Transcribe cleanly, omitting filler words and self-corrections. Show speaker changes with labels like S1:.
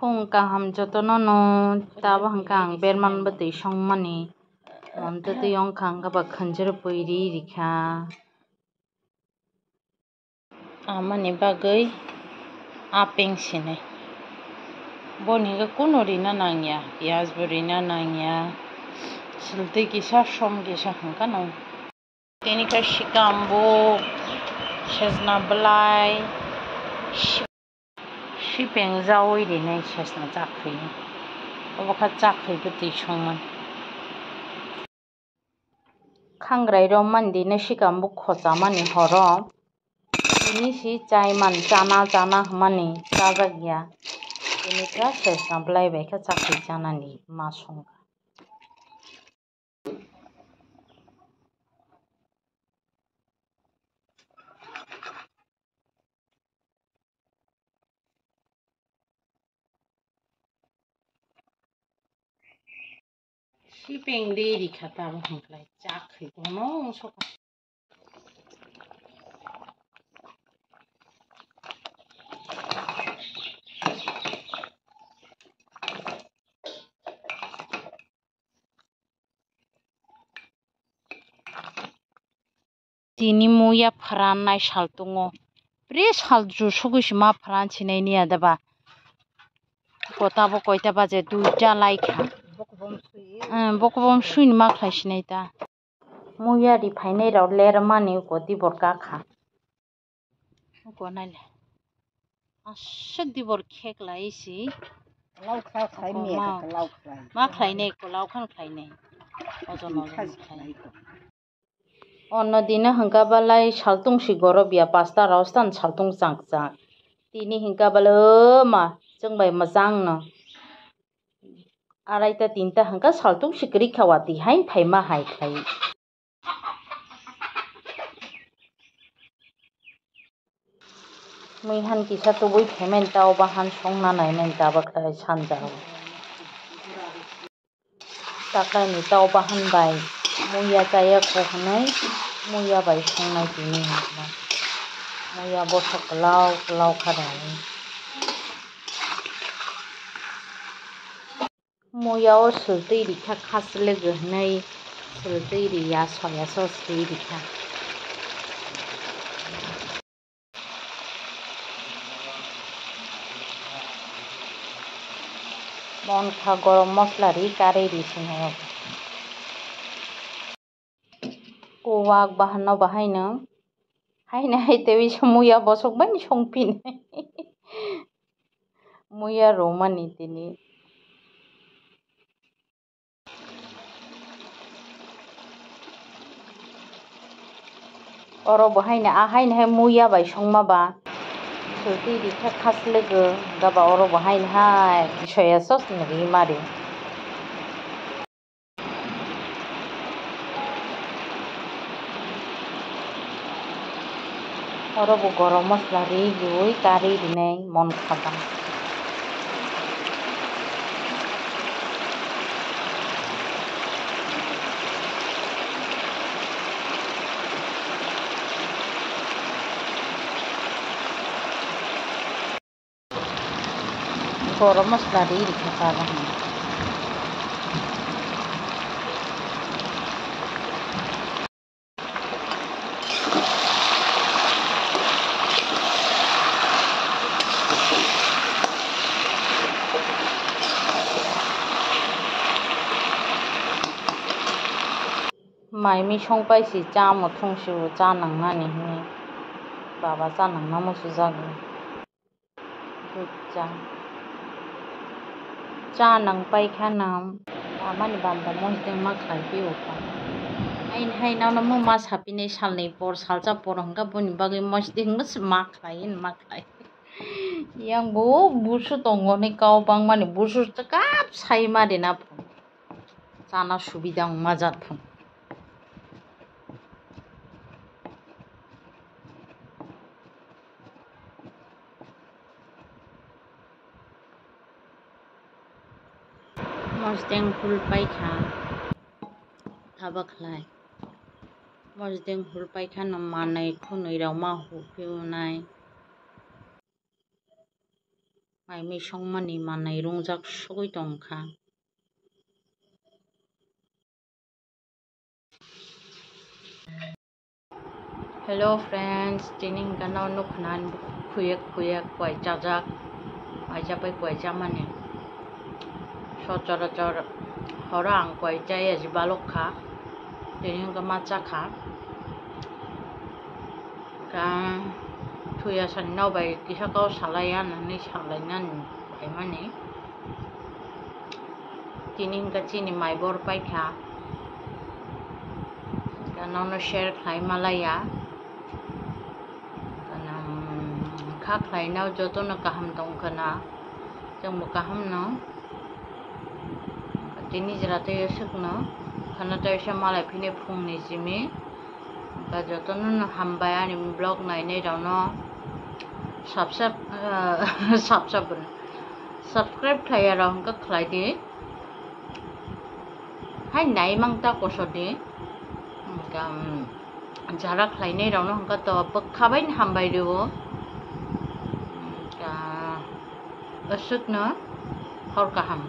S1: Phung kaham jotono no taba hangkang berman bati songmani monto ti yongkang kaba khanjir puiri rikha amani bagui apeng sine boni ga kuno rina nangya piaz burina nangya silti kisa som kisa hangkano tini ka shikambo shesna belai shipeng zawi rina shesna chakhi obakha chakhi bati songman khangrai ro mandi ne shikambo khocha mani horo ini si chai man chana mani chajagya ini ka shesna belai bai kha chakhi chanani masong Shipeng de rikata hangklai chakhi kono soka tini muya pharan nai saltungo pre salju sogusi ma pharan chinai ni adaba kota bo koita baje duita laikha bokobom suini ma khlai sinai ta muya ri phainai raw lermani koti borka kha ko naile asuk dibor kheklai si
S2: laukha khai me laukha
S1: ma khlai nei ko laukhan khlai nei ojon khlai Onno dina hingka balai saltung si gorobia pasta raustan saltung changchak tini hingka balo ma chengbai majang no araita tinta hingka saltung si kri khawati hain phaima hai khlai muihan kisa tubui phemen tau bahan songna nai taba khlai sanjao taklai ni tau bahan bai muya chaya khohnai muya bai songnai tini hingka muya bosok klau khadai muya o sultui rikha khasle ghnai sultui riya soya sos tui rikha mon kha gorom mosla ri kari ri sinai Kuwak bahan no bahaino haina haitewi muya bosok bani songpin muya romani tini oro bahaina ahaina hai muya bai songma ba sultui rikha khaslogo gaba oro bahaina hai soya sos ni ri mari oro bo gorom mosla ri gui kari rinai mon khaba gorom mosla ri rikha taba Maimi songpai si cha mo thongsu cha nangnani hi baba cha nangna mo sujago cha nangpai khanam amani banda mosdeng ma khlai pi upa ain hai nauna mo ma sapinai salnei por salcha por hangka boni bagui mosdeng ma khlai yang bo busu tongo ni kau bang mani busu chakap sai mari na phun chana subida majat phun Mosdeng hulpai kha thaba khlai mosdeng hulpai kha no manai khunui rok ma huphionai mai mi songmani manai rongjak sugoi tongkha. Hello friends, tining kanau nukhanan khuyak kwai chajak aijapai kwai jamani sochorachor horang kwai chaya jibalokha tining ka machakha ka thuya sanno bai kisakau salaya nani salainan bhaimani tining ka chini maibor paikha kanau share khlai malaya kha khlainau jotono kaham tongkhana jongbo kaham no tini jirate sukno khana taisa malai phine phungni jimi ka jotono no hambai ani blog nainai rauno subscribe khlaya rau hangka khlai di hai nai mangta kosodi jara khlainai rauno hangka to bokhabai hambai rio asukno hor kaham